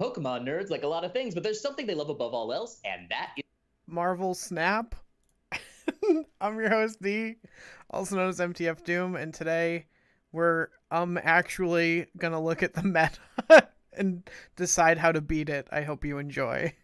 Pokemon nerds like a lot of things, but there's something they love above all else, and that is Marvel Snap. I'm your host D, also known as MTF Doom, and today we're actually gonna look at the meta and decide how to beat it. I hope you enjoy.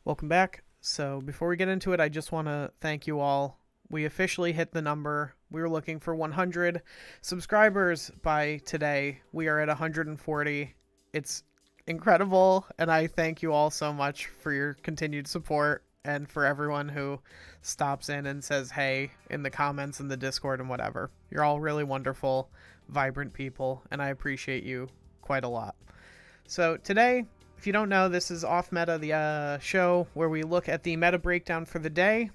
Welcome back. So before we get into it, I just want to thank you all. We officially hit the number. We were looking for 100 subscribers by today. We are at 140. It's incredible, and I thank you all so much for your continued support and for everyone who stops in and says hey in the comments in the Discord and whatever. You're all really wonderful, vibrant people, and I appreciate you quite a lot. So today, if you don't know, this is Off Meta, the show where we look at the meta breakdown for the day,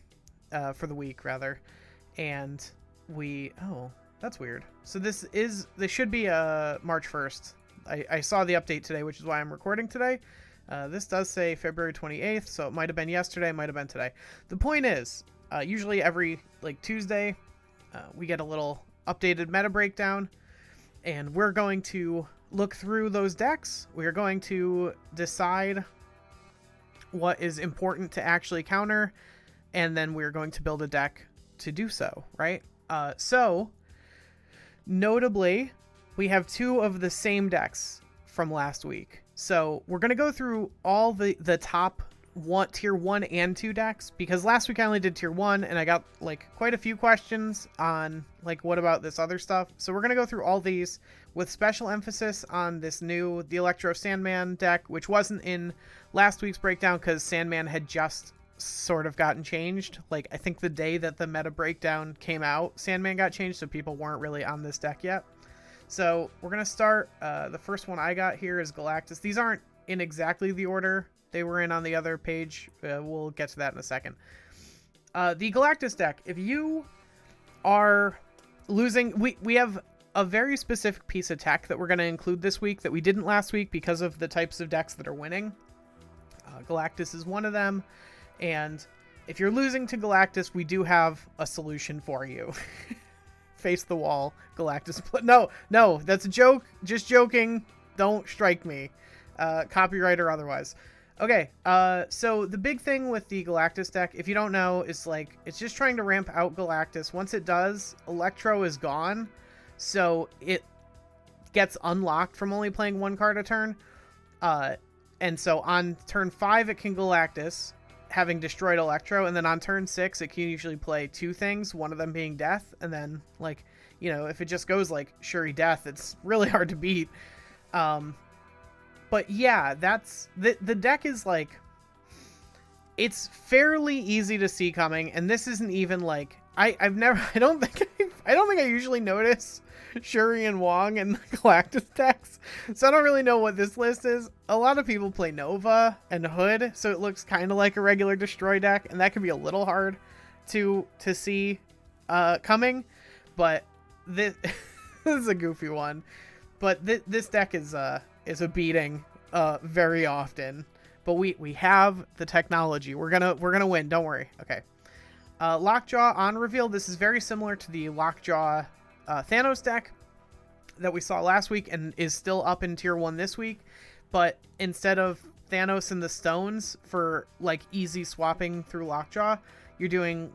for the week rather, and that's weird. So this should be March 1st. I saw the update today, which is why I'm recording today. This does say February 28th, so it might have been yesterday, might have been today. The point is, usually every Tuesday, we get a little updated meta breakdown, and we're going to look through those decks. We are going to decide what is important to actually counter, and then we're going to build a deck to do so, right? So, notably, we have two of the same decks from last week. So, we're going to go through all the top tier 1 and 2 decks, because last week I only did tier 1, and I got quite a few questions on what about this other stuff. So we're going to go through all these with special emphasis on the Electro Sandman deck, which wasn't in last week's breakdown because Sandman had just sort of gotten changed. I think the day that the meta breakdown came out, Sandman got changed, so people weren't really on this deck yet. So we're going to start. The first one I got here is Galactus. These aren't in exactly the order they were in on the other page. We'll get to that in a second. The Galactus deck, if you are losing, we have a very specific piece of tech that we're going to include this week that we didn't last week because of the types of decks that are winning. Galactus is one of them, and if you're losing to Galactus, we do have a solution for you. Face the wall, Galactus. No, that's a joke. Just joking. Don't strike me. Copyright or otherwise. Okay, so the big thing with the Galactus deck, if you don't know, is it's just trying to ramp out Galactus. Once it does, Electro is gone, so it gets unlocked from only playing one card a turn. And so on turn 5, it can Galactus, having destroyed Electro, and then on turn 6, it can usually play two things, one of them being Death, and then, if it just goes Shuri Death, it's really hard to beat. But yeah, that's the deck is it's fairly easy to see coming, and this isn't even I don't think I usually notice Shuri and Wong in the Galactus decks, so I don't really know what this list is. A lot of people play Nova and Hood, so it looks kind of like a regular Destroy deck, and that can be a little hard to see coming. But this is a goofy one. But this deck is a beating very often, but we have the technology. We're gonna win. Don't worry. Okay. Lockjaw on reveal. This is very similar to the Lockjaw Thanos deck that we saw last week and is still up in tier 1 this week. But instead of Thanos and the stones for easy swapping through Lockjaw, you're doing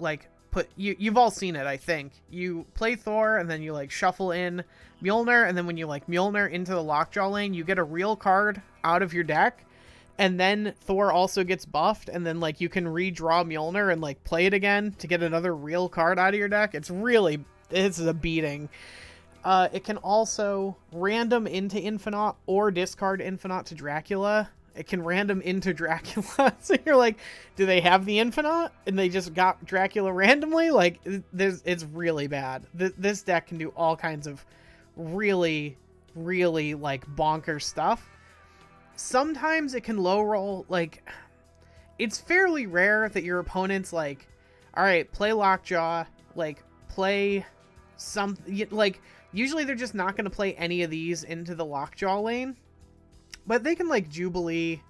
you've all seen it, I think. You play Thor, and then you shuffle in Mjolnir, and then when you Mjolnir into the Lockjaw lane, you get a real card out of your deck, and then Thor also gets buffed, and then you can redraw Mjolnir and play it again to get another real card out of your deck. It's a beating. It can also random into Infinite or discard Infinite to Dracula. It can random into Dracula. So you're do they have the Infinite and they just got Dracula randomly? It's really bad. This deck can do all kinds of really, really bonker stuff. Sometimes it can low roll. It's fairly rare that your opponent's all right, play Lockjaw, play some, usually they're just not going to play any of these into the Lockjaw lane. But they can Jubilee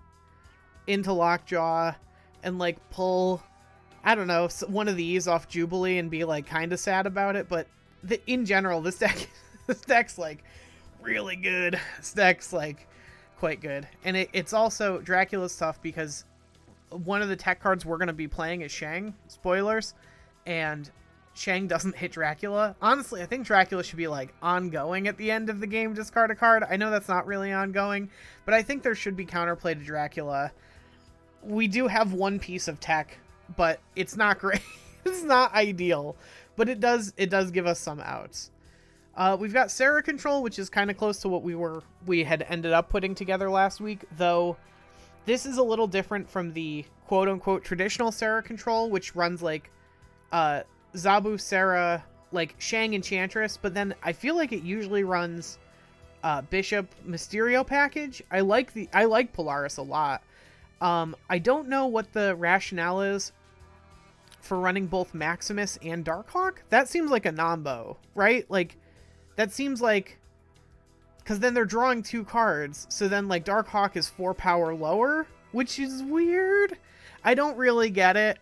into Lockjaw and pull I don't know, one of these off Jubilee and be like kind of sad about it, but in general, this deck's like really good. This deck's like quite good. And it's also, Dracula's tough because one of the tech cards we're going to be playing is Shang, spoilers, and Shang doesn't hit Dracula. Honestly, I think Dracula should be like ongoing at the end of the game, discard a card. I know that's not really ongoing, but I think there should be counterplay to Dracula. We do have one piece of tech, but it's not great. It's not ideal, but it does give us some outs. We've got Sarah Control, which is kind of close to what we had ended up putting together last week, though this is a little different from the quote-unquote traditional Sarah Control, which runs like Zabu, Sarah, like Shang Enchantress, but then I feel like it usually runs Bishop Mysterio package. I like Polaris a lot. I don't know what the rationale is for running both Maximus and Darkhawk. That seems like a nombo, right? Like, that seems like... Because then they're drawing 2 cards, so then, like, Darkhawk is 4 power lower, which is weird. I don't really get it.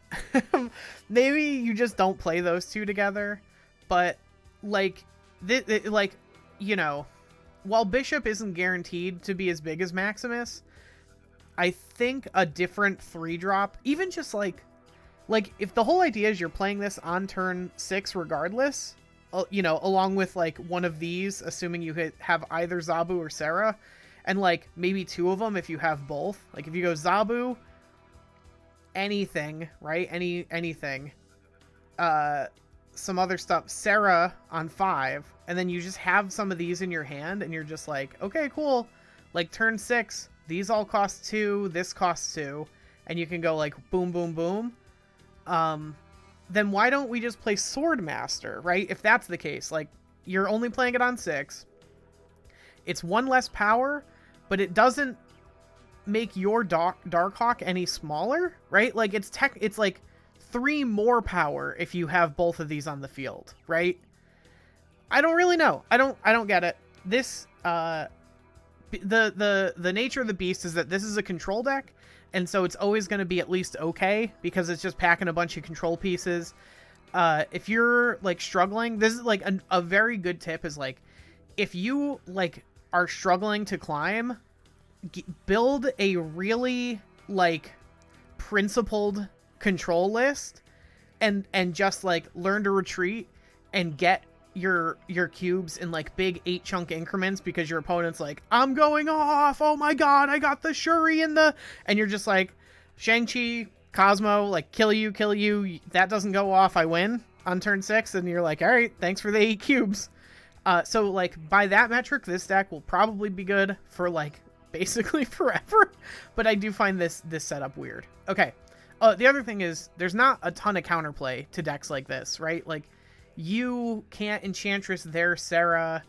Maybe you just don't play those 2 together, but, like, you know, while Bishop isn't guaranteed to be as big as Maximus, I think a different 3-drop, even just like if the whole idea is you're playing this on turn 6 regardless, you know, along with like one of these, assuming you have either Zabu or Sarah, and like maybe 2 of them if you have both. Like if you go Zabu, anything, right? Anything. Some other stuff, Sarah on 5, and then you just have some of these in your hand, and you're just like, okay, cool. Like turn 6, these all cost 2, this costs 2, and you can go like boom, boom, boom. Then why don't we just play Swordmaster, right? If that's the case, like you're only playing it on 6. It's 1 less power, but it doesn't make your Darkhawk any smaller, right? Like it's like 3 more power if you have both of these on the field, right? I don't really know. I don't get it. This the nature of the beast is that this is a control deck, and so it's always going to be at least okay because it's just packing a bunch of control pieces. If you're like struggling, this is like a very good tip is like if you like are struggling to climb, build a really like principled control list and just like learn to retreat and get your cubes in like big 8 chunk increments because your opponent's like, I'm going off, oh my god, I got the Shuri in the, and you're just like, Shang-Chi, Cosmo, like kill you, that doesn't go off, I win on turn 6, and you're like, all right, thanks for the 8 cubes. So like by that metric, this deck will probably be good for like basically forever, but I do find this setup weird. Okay. The other thing is there's not a ton of counterplay to decks like this, right? Like you can't Enchantress their Sarah.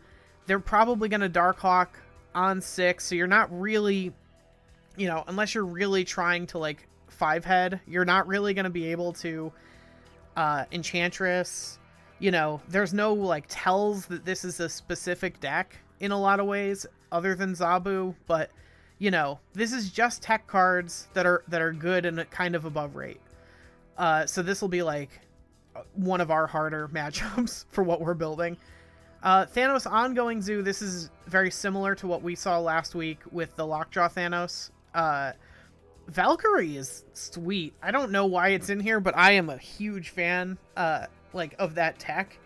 They're probably going to Darkhawk on 6. So you're not really, you know, unless you're really trying to like 5-head, you're not really going to be able to Enchantress. You know, there's no like tells that this is a specific deck in a lot of ways other than Zabu, but you know, this is just tech cards that are good and kind of above rate. So this will be like one of our harder matchups for what we're building. Thanos Ongoing Zoo, this is very similar to what we saw last week with the Lockjaw Thanos. Valkyrie is sweet. I don't know why it's in here, but I am a huge fan like of that tech.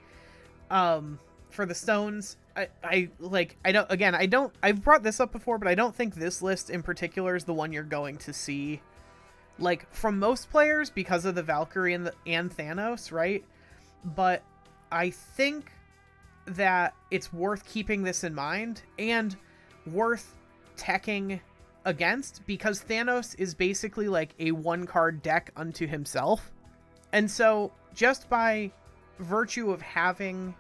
For the stones, I've brought this up before, but I don't think this list in particular is the one you're going to see like from most players because of the Valkyrie and Thanos, right? But I think that it's worth keeping this in mind and worth teching against because Thanos is basically like a 1-card deck unto himself. And so just by virtue of having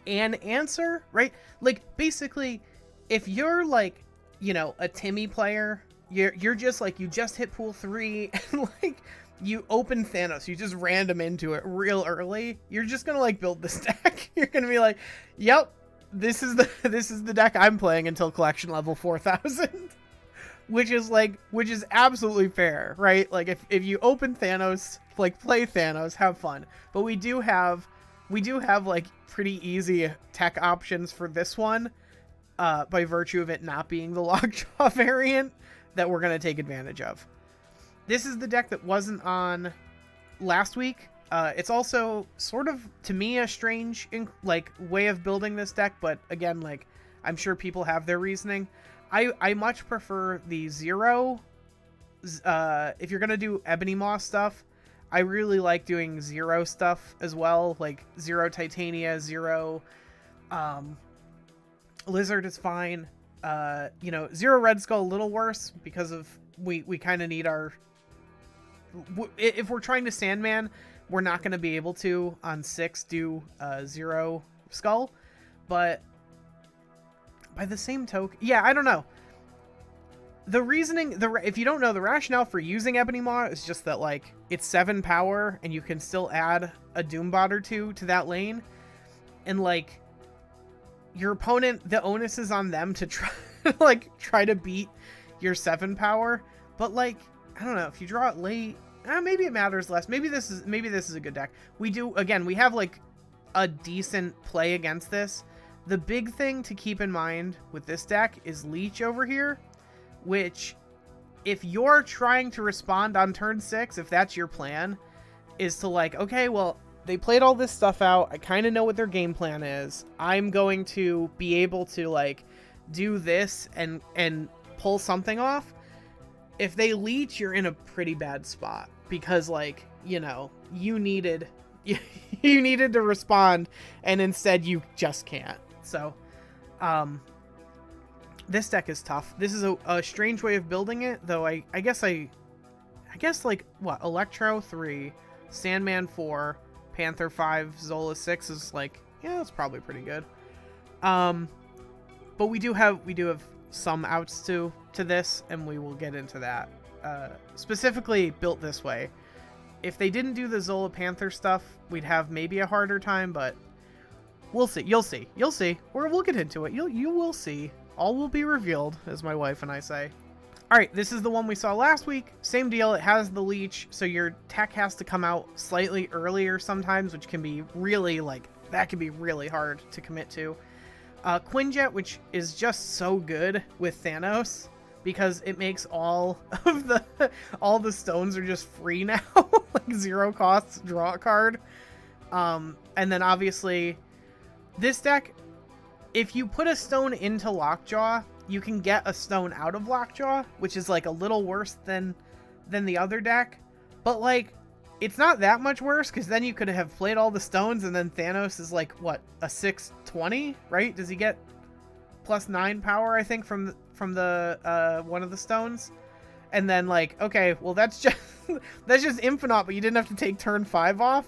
an answer, right? Like basically if you're like, you know, a Timmy player, you're just like, you just hit pool 3 and like you open Thanos, you just random into it real early, you're just gonna like build this deck. You're gonna be like, yep, this is the deck I'm playing until collection level 4000. which is absolutely fair, right? Like if you open Thanos, like play Thanos, have fun. But we do have like pretty easy tech options for this one, by virtue of it not being the Lockjaw variant that we're gonna take advantage of. This is the deck that wasn't on last week. It's also sort of, to me, a strange like way of building this deck, but again, like I'm sure people have their reasoning. I much prefer the zero. If you're gonna do Ebony Moss stuff, I really like doing zero stuff as well, like zero Titania, zero Lizard is fine. Zero Red Skull a little worse because of we kind of need our. If we're trying to Sandman, we're not going to be able to on 6 do zero Skull, but by the same token, yeah, I don't know. The reasoning, if you don't know, the rationale for using Ebony Maw is just that, like, it's 7 power and you can still add a Doombot or 2 to that lane, and like your opponent, the onus is on them to try to beat your 7 power. But like, I don't know, if you draw it late, maybe it matters less. Maybe this is a good deck. We have like a decent play against this. The big thing to keep in mind with this deck is Leech over here, which, if you're trying to respond on turn 6, if that's your plan, is to like, okay, well, they played all this stuff out. I kind of know what their game plan is. I'm going to be able to like do this and pull something off. If they Leech, you're in a pretty bad spot because, like, you needed to respond, and instead you just can't. So, this deck is tough. This is a strange way of building it, though. I guess like what, Electro 3, Sandman 4, Panther 5, Zola 6 is like, yeah, that's probably pretty good. But we do have some outs to this, and we will get into that. Specifically built this way. If they didn't do the Zola Panther stuff, we'd have maybe a harder time, but we'll see. You'll see. We'll get into it. You will see. All will be revealed, as my wife and I say. Alright, this is the one we saw last week. Same deal, it has the Leech, so your tech has to come out slightly earlier sometimes, which can be really, like, that can be really hard to commit to. Quinjet, which is just so good with Thanos, because it makes all the stones are just free now, like 0 costs, draw a card. And then obviously, this deck, if you put a stone into Lockjaw, you can get a stone out of Lockjaw, which is like a little worse than the other deck. But like, it's not that much worse, because then you could have played all the stones, and then Thanos is like, what, a 620, right? Does he get +9 power, I think, from the one of the stones? And then like, okay, well, that's just Infinite, but you didn't have to take turn 5 off.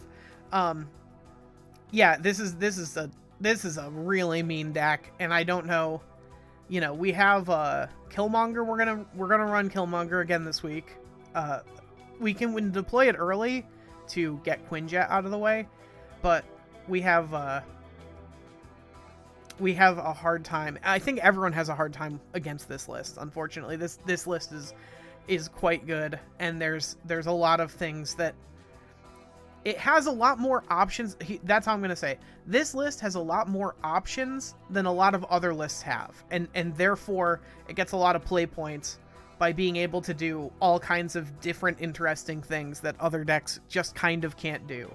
Yeah, this is a really mean deck, and I don't know. We have Killmonger. We're gonna run Killmonger again this week. We can deploy it early to get Quinjet out of the way, but we have a hard time. I think everyone has a hard time against this list. Unfortunately, this list is quite good, and there's a lot of things that it has a lot more options. That's how I'm gonna say. This list has a lot more options than a lot of other lists have, and therefore it gets a lot of play points by being able to do all kinds of different interesting things that other decks just kind of can't do.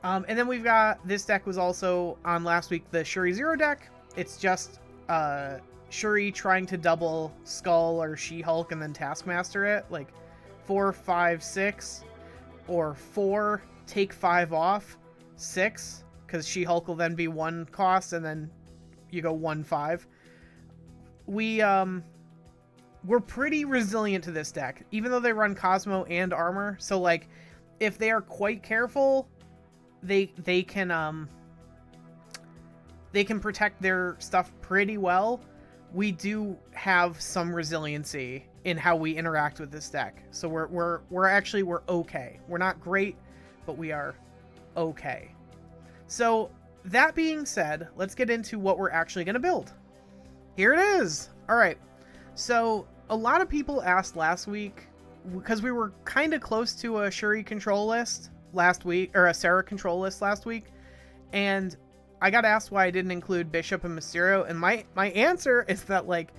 And then we've got, this deck was also on last week, the Shuri Zero deck. It's just Shuri trying to double Skull or She-Hulk and then Taskmaster it, like 4, 5, 6, or 4, take 5 off, 6, because She-Hulk will then be 1 cost, and then you go 1, 5. We're pretty resilient to this deck, even though they run Cosmo and Armor. So like, if they are quite careful, they can protect their stuff pretty well. We do have some resiliency in how we interact with this deck, so we're okay. We're not great, but we are okay. So that being said, let's get into what we're actually going to build. Here it is. All right. So a lot of people asked last week, because we were kind of close to a Shuri control list last week, or a Sarah control list last week, and I got asked why I didn't include Bishop and Mysterio, and my answer is that, like,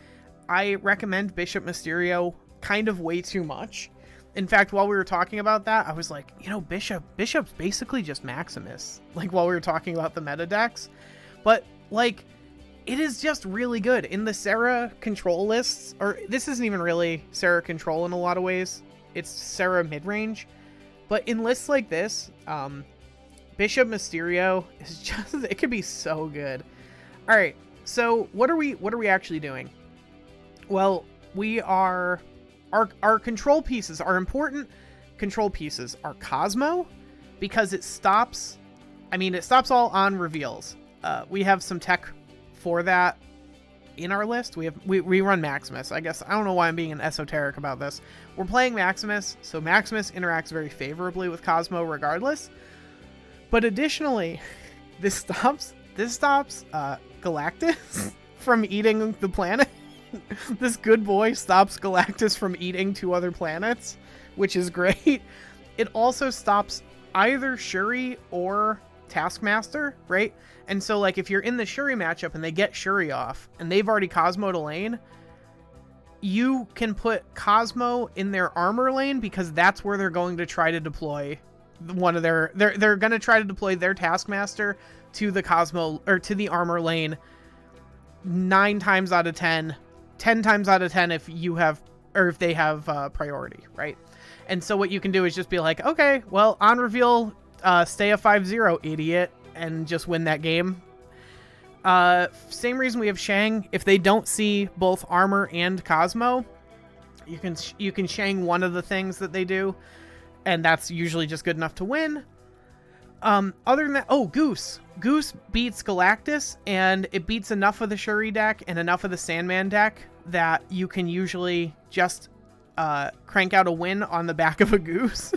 I recommend Bishop Mysterio kind of way too much. In fact, while we were talking about that, I was like, you know, Bishop's basically just Maximus, like, while we were talking about the meta decks. But, like, it is just really good. In the Sarah control lists, or this isn't even really Sarah control in a lot of ways, it's Sarah mid-range. But in lists like this, Bishop Mysterio is just, it could be so good. All right, so what are we actually doing? Well, we are, our control pieces, our important control pieces are Cosmo, because it stops all on reveals. We have some tech for that in our list. We run Maximus. I guess I don't know why I'm being an esoteric about this. We're playing Maximus, so Maximus interacts very favorably with Cosmo regardless. But additionally, this stops Galactus from eating the planet. This good boy stops Galactus from eating 2 other planets, which is great. It also stops either Shuri or Taskmaster, right? And so, like, if you're in the Shuri matchup and they get Shuri off and they've already Cosmo'd a lane, you can put Cosmo in their armor lane, because that's where they're going to try to deploy one of their, they're going to try to deploy their Taskmaster to the Cosmo, or to the armor lane 9 times out of 10, 10 times out of 10 if you have, or if they have priority, right? And so what you can do is just be like, okay, well, on reveal, stay a 5-0, idiot, and just win that game. Same reason we have Shang. If they don't see both armor and Cosmo, you can Shang one of the things that they do, and that's usually just good enough to win. Other than that, Goose beats Galactus, and it beats enough of the Shuri deck and enough of the Sandman deck that you can usually just crank out a win on the back of a Goose.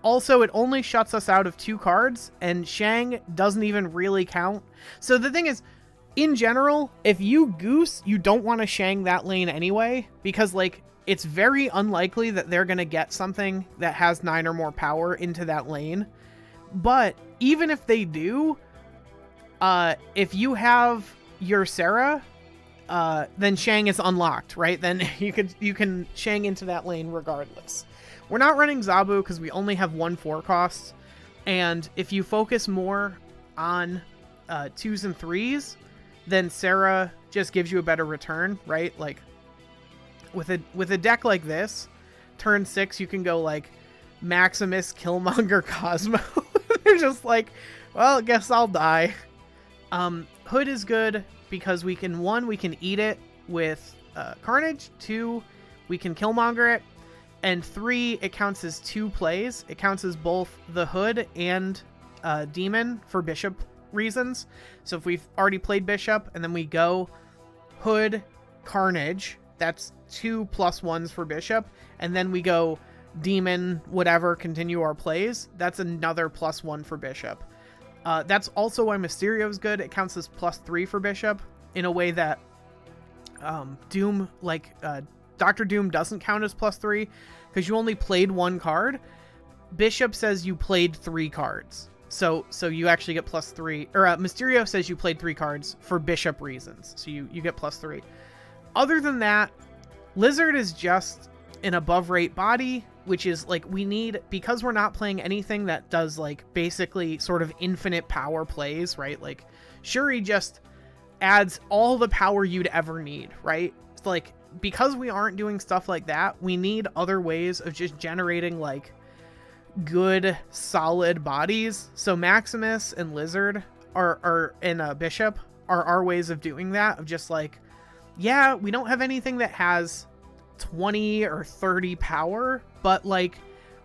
Also, it only shuts us out of 2 cards, and Shang doesn't even really count. So the thing is, in general, if you Goose, you don't want to Shang that lane anyway, because, like, it's very unlikely that they're going to get something that has 9 or more power into that lane. But even if they do, if you have your Sarah, then Shang is unlocked, right? Then you can Shang into that lane regardless. We're not running Zabu because we only have 1 4 cost, and if you focus more on 2s and 3s, then Sarah just gives you a better return, right? Like, with a deck like this, turn 6 you can go like Maximus, Killmonger, Cosmo. They're just like, well, guess I'll die. Hood is good because we can, 1, we can eat it with Carnage, 2, we can Killmonger it, and 3, it counts as 2 plays. It counts as both the Hood and Demon for Bishop reasons. So if we've already played Bishop and then we go Hood, Carnage, that's 2 +1s for Bishop, and then we go Demon, whatever, continue our plays, that's another +1 for Bishop. That's also why Mysterio is good. It counts as +3 for Bishop in a way that Doom, like Dr. Doom doesn't count as +3 because you only played 1 card. Bishop says you played 3 cards. So you actually get +3, or Mysterio says you played 3 cards for Bishop reasons. So you get +3. Other than that, Lizard is just an above rate body, which is like, we need, because we're not playing anything that does like basically sort of infinite power plays, right? Like Shuri just adds all the power you'd ever need, right? It's like, because we aren't doing stuff like that, we need other ways of just generating like good solid bodies. So Maximus and Lizard and Bishop are our ways of doing that, of just like, yeah, we don't have anything that has 20 or 30 power, but like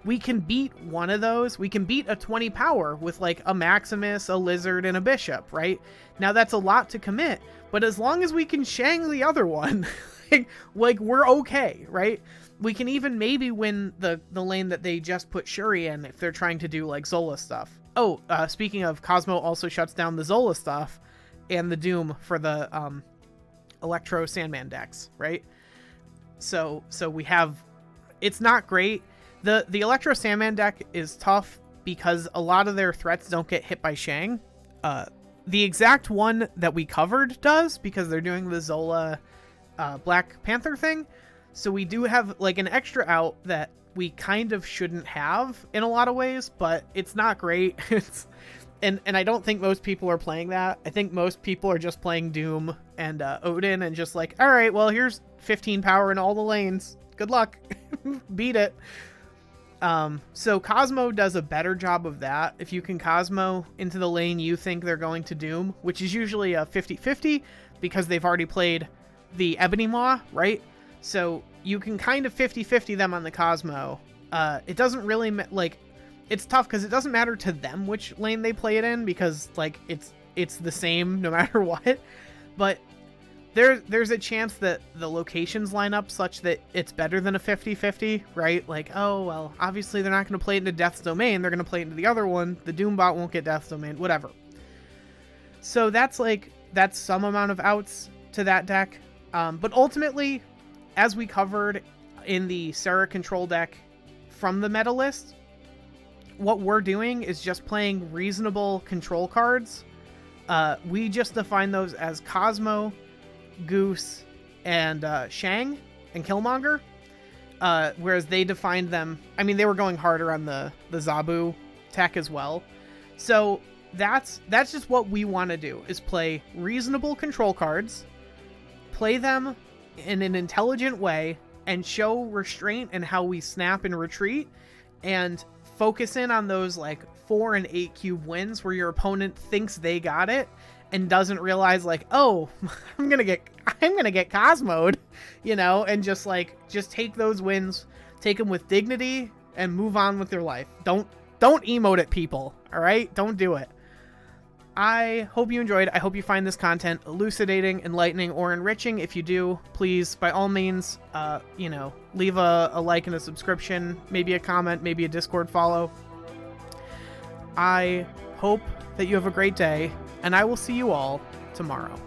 we can beat one of those. We can beat a 20 power with like a Maximus, a Lizard, and a Bishop, right? Now that's a lot to commit, but as long as we can Shang the other one, like we're okay, right? We can even maybe win the lane that they just put Shuri in if they're trying to do like Zola stuff. Oh, speaking of, Cosmo also shuts down the Zola stuff and the Doom for the Electro Sandman decks, right? So we have, it's not great. The Electro Sandman deck is tough because a lot of their threats don't get hit by Shang. The exact one that we covered does, because they're doing the Zola Black Panther thing. So we do have like an extra out that we kind of shouldn't have in a lot of ways, but it's not great. And I don't think most people are playing that. I think most people are just playing Doom and Odin and just like, all right, well, here's 15 power in all the lanes. Good luck. Beat it. So Cosmo does a better job of that. If you can Cosmo into the lane you think they're going to Doom, which is usually a 50-50 because they've already played the Ebony Maw, right? So you can kind of 50-50 them on the Cosmo. It doesn't really it's tough because it doesn't matter to them which lane they play it in, because like it's the same no matter what. But there's a chance that the locations line up such that it's better than a 50-50, right? Like, oh, well, obviously they're not going to play it into Death's Domain. They're going to play it into the other one. The Doombot won't get Death's Domain, whatever. So that's some amount of outs to that deck. But ultimately, as we covered in the Serra control deck from the meta list, what we're doing is just playing reasonable control cards. We just define those as Cosmo, Goose, and Shang and Killmonger, whereas they defined them, I mean, they were going harder on the Zabu tech as well. So that's just what we want to do, is play reasonable control cards, play them in an intelligent way, and show restraint in how we snap and retreat, and focus in on those like 4 and 8 cube wins where your opponent thinks they got it and doesn't realize like, oh, I'm gonna get Cosmo'd, you know, and just take those wins, take them with dignity, and move on with your life. Don't emote at people, all right? Don't do it. I hope you enjoyed. I hope you find this content elucidating, enlightening, or enriching. If you do, please, by all means, leave a like and a subscription, maybe a comment, maybe a Discord follow. I hope that you have a great day, and I will see you all tomorrow.